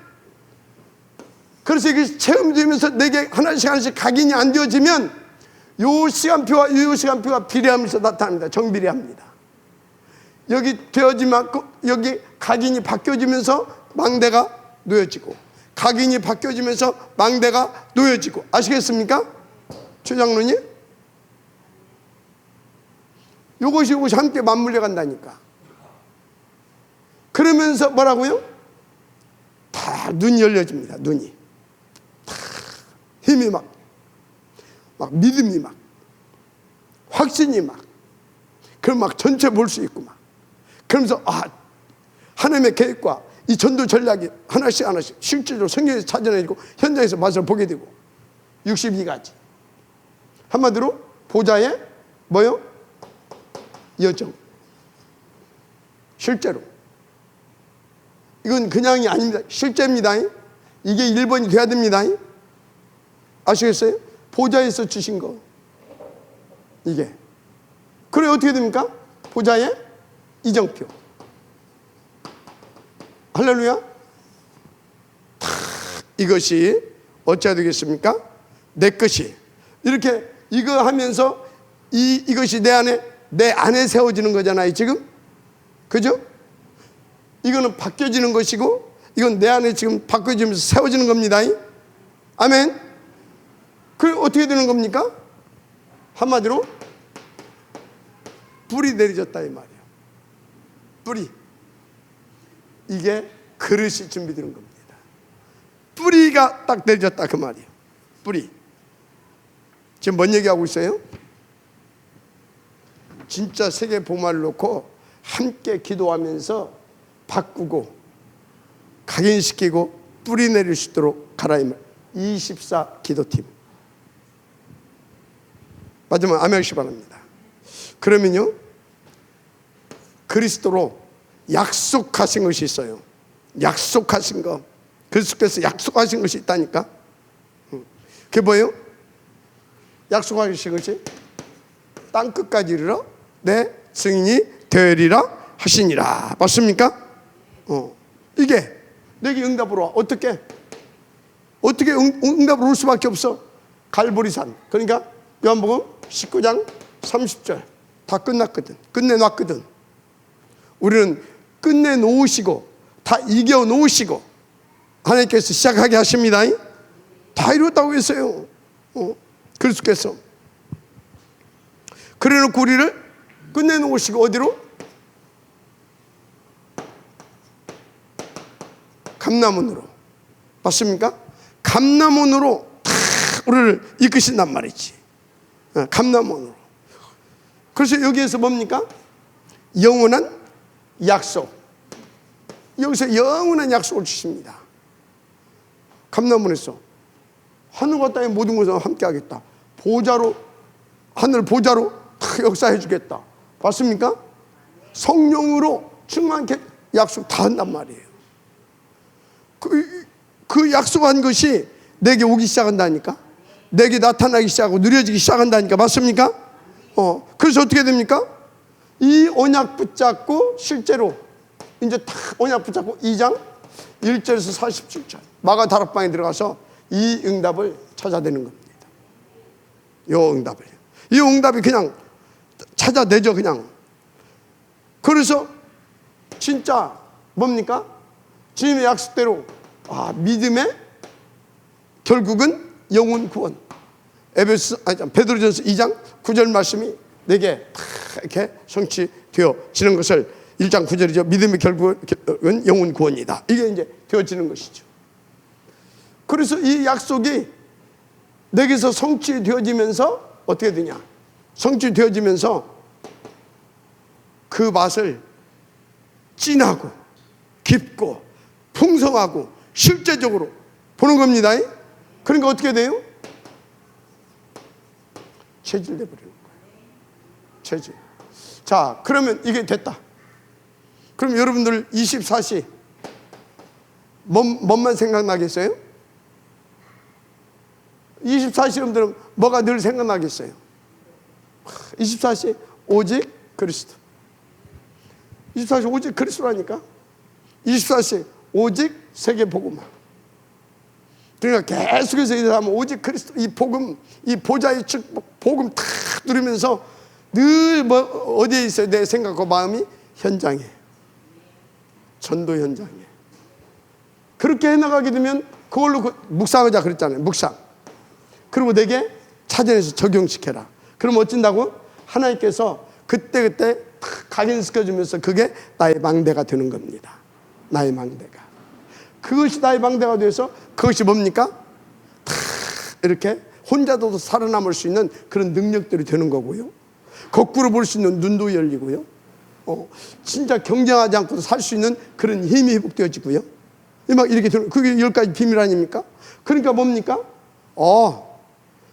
그래서 이게 체험되면서 내게 하나씩 각인이 안 되어지면 요 시간표와 요 시간표가 비례하면서 나타납니다. 정비례합니다. 여기 되어지면 여기 각인이 바뀌어지면서 망대가 놓여지고, 각인이 바뀌어지면서 망대가 놓여지고. 아시겠습니까? 최장로님? 요것이 함께 맞물려 간다니까. 그러면서 뭐라고요? 다 눈이 열려집니다. 눈이 다 힘이 막 믿음이 확신이 그럼 전체 볼 수 있고 그러면서 하나님의 계획과 이 전도 전략이 하나씩 실제로 성경에서 찾아내고 현장에서 맛을 보게 되고. 62가지. 한마디로 보좌의 뭐요? 여정. 실제로. 이건 그냥이 아닙니다. 실제입니다. 이게 1번이 돼야 됩니다. 아시겠어요? 보좌에서 주신 거. 이게. 그래 어떻게 됩니까? 보좌의 이정표. 할렐루야. 이것이 어찌해야 되겠습니까? 내 것이. 이렇게 이거 하면서 이것이 내 안에 세워지는 거잖아요, 지금. 그죠? 이거는 바뀌어지는 것이고, 이건 내 안에 지금 바뀌어지면서 세워지는 겁니다. 아멘. 그 어떻게 되는 겁니까? 한마디로 뿔이 내려졌다 이 말이에요. 뿔이. 이게 그릇이 준비되는 겁니다. 뿌리가 딱 내려졌다 그 말이에요. 뿌리. 지금 뭔 얘기하고 있어요? 진짜 세계 복음화를 놓고 함께 기도하면서 바꾸고 각인시키고 뿌리 내릴 수 있도록 가라 이 말. 24 기도팀. 마지막 아멘 하시기 바랍니다. 그러면요, 그리스도로 약속하신 것이 있어요. 약속하신 거. 그리스도께서 약속하신 것이 있다니까. 그게 뭐예요? 약속하신 것이 땅 끝까지 이르러 내 증인이 되리라 하시니라. 맞습니까? 이게 내게 응답으로 와. 어떻게 응답으로 올 수밖에 없어? 갈보리산. 그러니까 요한복음 19장 30절 다 끝났거든. 끝내놨거든. 우리는 끝내놓으시고 다 이겨놓으시고 하나님께서 시작하게 하십니다. 다 이뤘다고 했어요. 그리스도께서. 그래놓고 우리를 끝내놓으시고 어디로? 감람원으로. 맞습니까? 감람원으로 다 우리를 이끄신단 말이지. 감람원으로. 그래서 여기에서 뭡니까? 영원한 약속. 여기서 영원한 약속을 주십니다. 감람원에서 하늘과 땅의 모든 것을 함께 하겠다. 보좌로, 하늘 보좌로 역사해 주겠다. 맞습니까? 성령으로 충만케 약속 다 한단 말이에요. 그 약속한 것이 내게 오기 시작한다니까. 내게 나타나기 시작하고 누려지기 시작한다니까. 맞습니까? 그래서 어떻게 됩니까? 이 언약 붙잡고 실제로 이제 다 언약 붙잡고 2장 1절에서 47절 마가 다락방에 들어가서 이 응답을 찾아내는 겁니다. 이 응답이 그냥 찾아내죠. 그냥. 그래서 진짜 뭡니까? 주님의 약속대로 믿음의 결국은 영혼 구원. 베드로전서 2장 9절 말씀이 내게 이렇게 성취되어지는 것을 1장 9절이죠. 믿음의 결국은 영혼 구원이다. 이게 이제 되어지는 것이죠. 그래서 이 약속이 내게서 성취되어지면서 어떻게 되냐? 성취되어지면서 그 맛을 진하고 깊고 풍성하고 실제적으로 보는 겁니다. 그러니까 어떻게 돼요? 체질돼 버리는 거예요. 체질. 자, 그러면 이게 됐다. 그럼 여러분들 24시 뭔만 생각나겠어요? 24시 여러분들은 뭐가 늘 생각나겠어요? 24시 오직 그리스도. 24시 오직 그리스도라니까. 24시 오직 세계 복음화. 그러니까 계속해서 일하면 오직 그리스도, 이 복음, 이 보좌의 축복, 복음 다 누리면서 늘 어디에 있어요? 내 생각과 마음이 현장에, 전도 현장에. 그렇게 해나가게 되면 그걸로 묵상하자 그랬잖아요. 묵상. 그리고 내게 찾아내서 적용시켜라. 그럼 어쩐다고? 하나님께서 그때그때 각인시켜주면서 그게 나의 망대가 되는 겁니다. 나의 망대가. 그것이 나의 망대가 돼서 그것이 뭡니까? 다 이렇게 혼자도 살아남을 수 있는 그런 능력들이 되는 거고요. 거꾸로 볼 수 있는 눈도 열리고요. 진짜 경쟁하지 않고도 살 수 있는 그런 힘이 회복되어지고요. 막 이렇게 되는, 그게 10가지 비밀 아닙니까? 그러니까 뭡니까?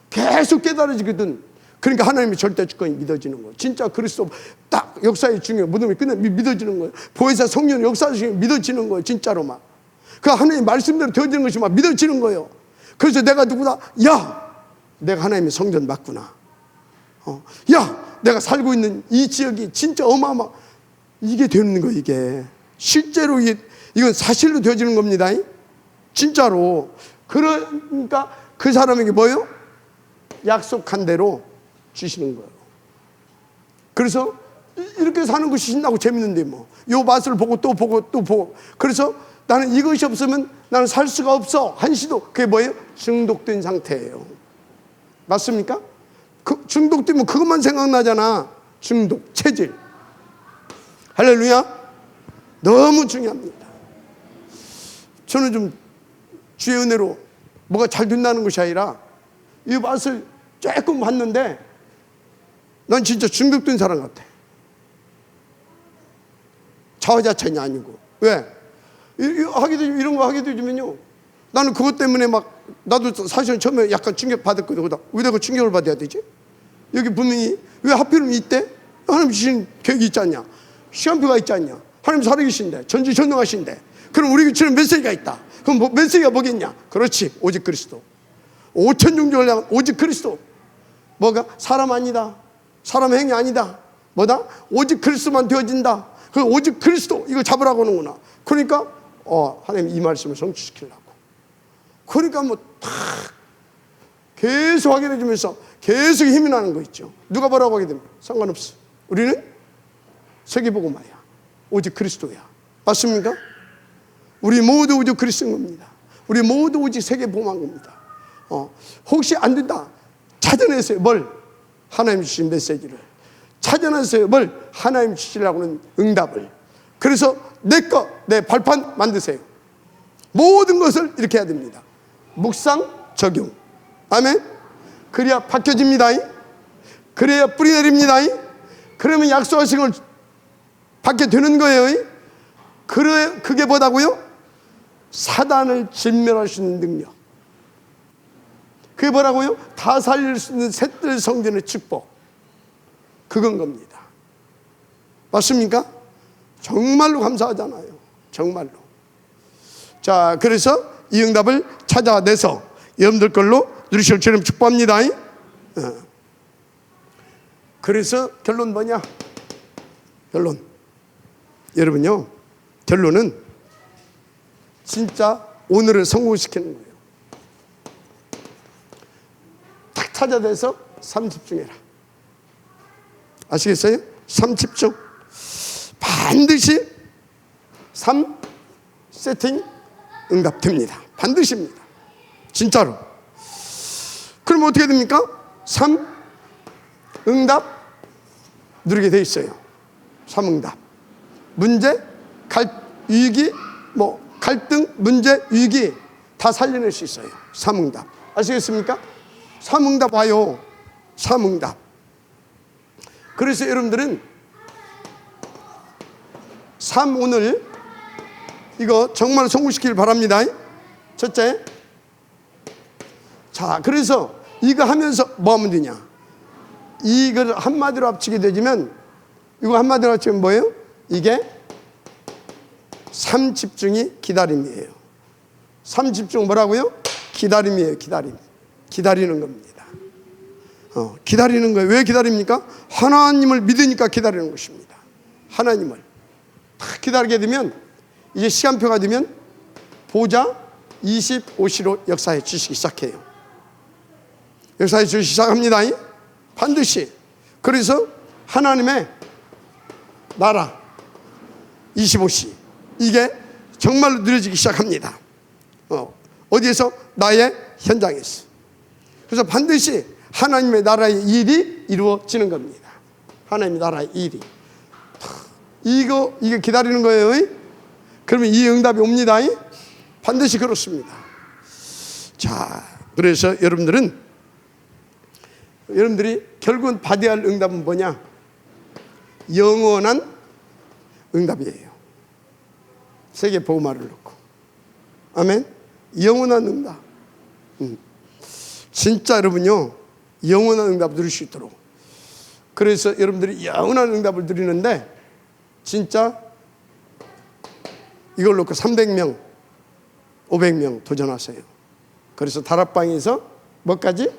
계속 깨달아지거든. 그러니까 하나님의 절대 주권이 믿어지는 거예요. 진짜 그리스도 딱 역사의 중요한 무덤이 끝내 믿어지는 거예요. 보혜사 성령 역사의 믿어지는 거예요. 진짜로 막. 그 하나님의 말씀대로 되어지는 것이 막 믿어지는 거예요. 그래서 내가 누구다? 야! 내가 하나님의 성전 맞구나. 야! 내가 살고 있는 이 지역이 진짜 어마어마. 이게 되는 거예요, 이게. 실제로 이건 사실로 되어지는 겁니다. 진짜로. 그러니까 그 사람에게 뭐예요? 약속한 대로 주시는 거예요. 그래서 이렇게 사는 것이 신나고 재밌는데 뭐. 요 맛을 보고 또 보고 또 보고. 그래서 나는 이것이 없으면 나는 살 수가 없어. 한시도. 그게 뭐예요? 중독된 상태예요. 맞습니까? 그 중독되면 그것만 생각나잖아. 중독, 체질. 할렐루야. 너무 중요합니다. 저는 좀 주의 은혜로 뭐가 잘 된다는 것이 아니라 이 맛을 조금 봤는데 난 진짜 중독된 사람 같아. 자화자찬이 아니고. 왜? 이런 거 하게 되면요, 나는 그것 때문에 막, 나도 사실은 처음에 약간 충격 받았거든. 왜 내가 충격을 받아야 되지? 여기 분명히 왜 하필이면 이때 하나님 주신 계획이 있지 않냐, 시간표가 있지 않냐, 하나님 살아계신데, 전지전능하신데, 그럼 우리 주는 메시지가 있다. 그럼 메시지가 뭐겠냐? 그렇지, 오직 그리스도. 5천 종족을 향한 오직 그리스도. 뭐가? 사람 아니다, 사람 행위 아니다. 뭐다? 오직 그리스도만 되어진다. 그 오직 그리스도, 이거 잡으라고 하는구나. 그러니까 하나님 이 말씀을 성취시키려고. 그러니까 뭐 탁 계속 확인해 주면서 계속 힘이 나는 거 있죠. 누가 뭐라고 하게 되면 상관없어. 우리는 세계복음화야. 오직 그리스도야. 맞습니까? 우리 모두 오직 그리스도인 겁니다. 우리 모두 오직 세계복음화인 겁니다. 혹시 안 된다, 찾아내세요. 뭘? 하나님 주신 메시지를 찾아내세요. 뭘? 하나님 주시려고 하는 응답을. 그래서 내 발판 만드세요. 모든 것을 이렇게 해야 됩니다. 묵상, 적용. 아멘. 그래야 바뀌어집니다. 그래야 뿌리 내립니다. 그러면 약속하신 걸 받게 되는 거예요. 그게 뭐다고요? 사단을 진멸할 수 있는 능력. 그게 뭐라고요? 다 살릴 수 있는 셋들 성전의 축복. 그건 겁니다. 맞습니까? 정말로 감사하잖아요. 정말로. 자, 그래서 이 응답을 찾아내서 여러분들 걸로 누리실 주님 축복합니다. 그래서 결론 뭐냐? 결론. 여러분요, 결론은 진짜 오늘을 성공시키는 거예요. 딱 찾아내서 3집중해라. 아시겠어요? 3집중. 반드시 3 세팅 응답됩니다. 반드시입니다. 진짜로. 그럼 어떻게 됩니까? 3 응답 누리게 돼 있어요. 3응답. 문제, 위기, 갈등, 문제, 위기 다 살려낼 수 있어요. 3응답. 아시겠습니까? 3응답 와요. 3응답. 그래서 여러분들은 3 오늘 이거 정말 성공시키길 바랍니다. 첫째. 자, 그래서 이거 하면서 뭐 하면 되냐? 이걸 한마디로 합치게 되면, 이거 한마디로 합치면 뭐예요? 이게 3집중이 기다림이에요. 3집중 뭐라고요? 기다림이에요. 기다림. 기다리는 겁니다. 기다리는 거예요. 왜 기다립니까? 하나님을 믿으니까 기다리는 것입니다. 하나님을 딱 기다리게 되면 이제 시간표가 되면 보좌 25시로 역사해 주시기 시작해요. 역사해 주시기 시작합니다. 반드시. 그래서 하나님의 나라 25시, 이게 정말로 누려지기 시작합니다. 어디에서? 나의 현장에서. 그래서 반드시 하나님의 나라의 일이 이루어지는 겁니다. 하나님의 나라의 일이. 이게 기다리는 거예요. 그러면 이 응답이 옵니다. 반드시 그렇습니다. 자, 그래서 여러분들이 결국은 받아야 할 응답은 뭐냐? 영원한 응답이에요. 세계 복음화를 놓고. 아멘. 영원한 응답. 진짜 여러분요, 영원한 응답 누릴 수 있도록. 그래서 여러분들이 영원한 응답을 누리는데, 진짜 이걸 놓고 300명 500명 도전하세요. 그래서 다락방에서 뭐까지?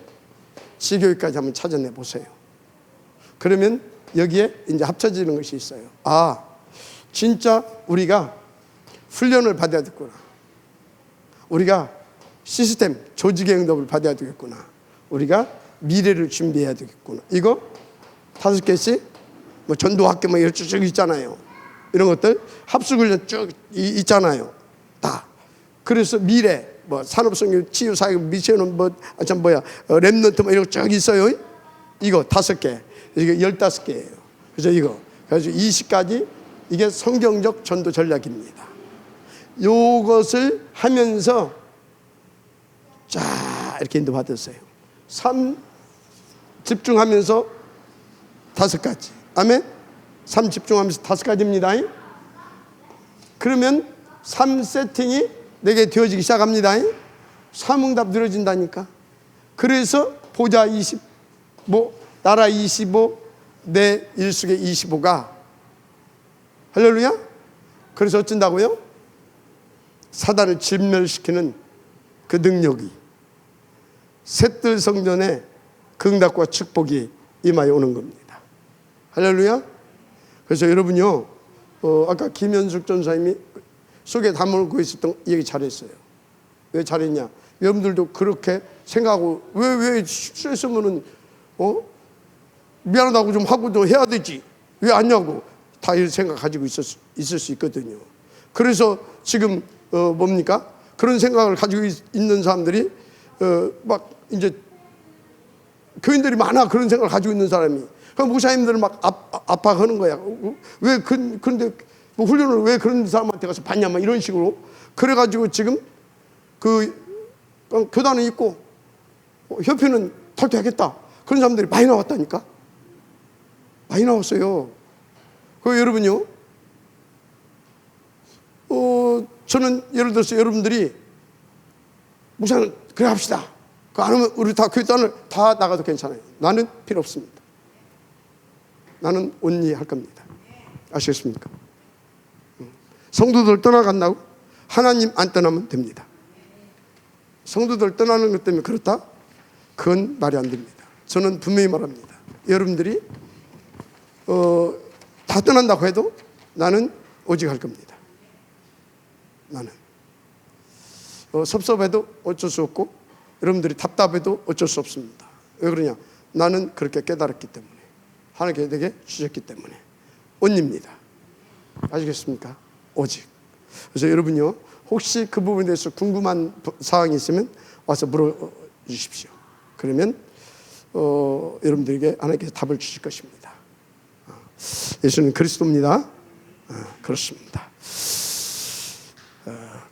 지교회까지 한번 찾아내 보세요. 그러면 여기에 이제 합쳐지는 것이 있어요. 아, 진짜 우리가 훈련을 받아야 되겠구나. 우리가 시스템, 조직의 응답을 받아야 되겠구나. 우리가 미래를 준비해야 되겠구나. 이거 5개씩 전도학교 이런 쭉 있잖아요. 이런 것들 합숙훈련 쭉 있잖아요. 다. 그래서 미래 뭐 산업성교 치유사역 미션은 랩넌트 뭐 이런 거 쭉 있어요. 이거 5개, 이게 15개예요. 그래서 이거 그래서 20가지 이게 성경적 전도 전략입니다. 요것을 하면서 자 이렇게 인도받았어요. 3 집중하면서 5가지. 아멘. 3 집중하면서 5가지입니다. 그러면 3 세팅이 내게 되어지기 시작합니다. 3응답 늘어진다니까. 그래서 보좌 25, 나라 25, 내 일숙의 25가 할렐루야. 그래서 어쩐다고요? 사단을 진멸시키는 그 능력이 셋들 성전에 그 응답과 축복이 임하여 오는 겁니다. 할렐루야. 그래서 여러분요, 아까 김현숙 전사님이 속에 담아놓고 있었던 얘기 잘했어요. 왜 잘했냐? 여러분들도 그렇게 생각하고 왜 실수했으면은 미안하다고 좀 하고 좀 해야 되지 왜 안냐고 다 이런 생각 가지고 있을 수 있거든요. 그래서 지금 뭡니까? 그런 생각을 가지고 있는 사람들이 막 이제 교인들이 많아. 그런 생각을 가지고 있는 사람이. 그럼 목사님들은 막 압박하는 거야. 왜 그런데 뭐 훈련을 왜 그런 사람한테 가서 받냐 막 이런 식으로. 그래가지고 지금 교단은 있고 협회는 탈퇴하겠다. 그런 사람들이 많이 나왔다니까. 많이 나왔어요. 그 여러분요. 저는 예를 들어서 여러분들이 목사는 그래 합시다. 그 안 하면 우리 다 교단을 다 나가도 괜찮아요. 나는 필요 없습니다. 나는 온리 할 겁니다. 아시겠습니까? 성도들 떠나간다고? 하나님 안 떠나면 됩니다. 성도들 떠나는 것 때문에 그렇다? 그건 말이 안 됩니다. 저는 분명히 말합니다. 여러분들이 다 떠난다고 해도 나는 오직 할 겁니다. 나는 섭섭해도 어쩔 수 없고 여러분들이 답답해도 어쩔 수 없습니다. 왜 그러냐? 나는 그렇게 깨달았기 때문에 하나님께 내게 주셨기 때문에 온입니다. 아시겠습니까? 오직. 그래서 여러분요 혹시 그 부분에 대해서 궁금한 사항이 있으면 와서 물어주십시오. 그러면 여러분들에게 하나님께서 답을 주실 것입니다. 예수는 그리스도입니다. 그렇습니다.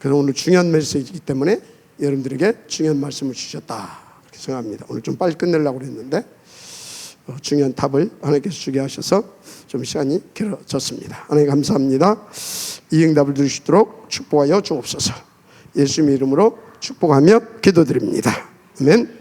그래서 오늘 중요한 메시지이기 때문에 여러분들에게 중요한 말씀을 주셨다 그렇게 생각합니다. 오늘 좀 빨리 끝내려고 했는데 중요한 답을 하나님께서 주게 하셔서 좀 시간이 길어졌습니다. 하나님 감사합니다. 이 응답을 주시도록 축복하여 주옵소서. 예수님의 이름으로 축복하며 기도드립니다. 아멘.